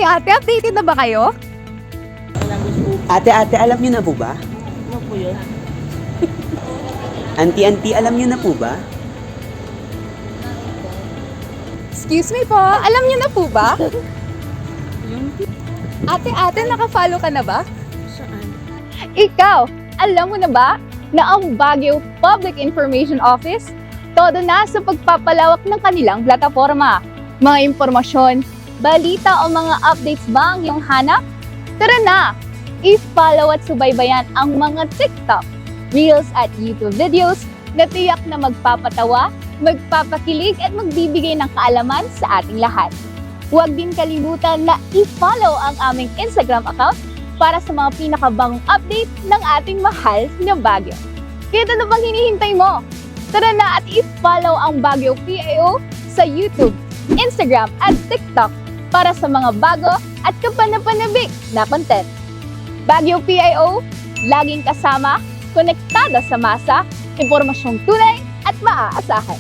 ate, updated na ba kayo? Ate, alam niyo na po ba? Ano po yun? Auntie, alam niyo na po ba? Excuse me po, alam niyo na po ba? Ate, naka-follow ka na ba? Saan? Ikaw, alam mo na ba na ang Baguio Public Information Office todo na sa pagpapalawak ng kanilang plataforma? Mga impormasyon, balita o mga updates ba ang iyong hanap? Tara na! I-follow at subaybayan ang mga TikTok, Reels at YouTube videos na tiyak na magpapatawa, magpapakilig at magbibigay ng kaalaman sa ating lahat. Huwag din kalimutan na i-follow ang aming Instagram account para sa mga pinakabagong update ng ating mahal na Baguio. Kaya ano bang hinihintay mo? Tara na at i-follow ang Baguio PIO sa YouTube, Instagram at TikTok para sa mga bago at kapanapanabik na content. Baguio PIO, laging kasama, konektada sa masa, impormasyong tunay at maaasahan.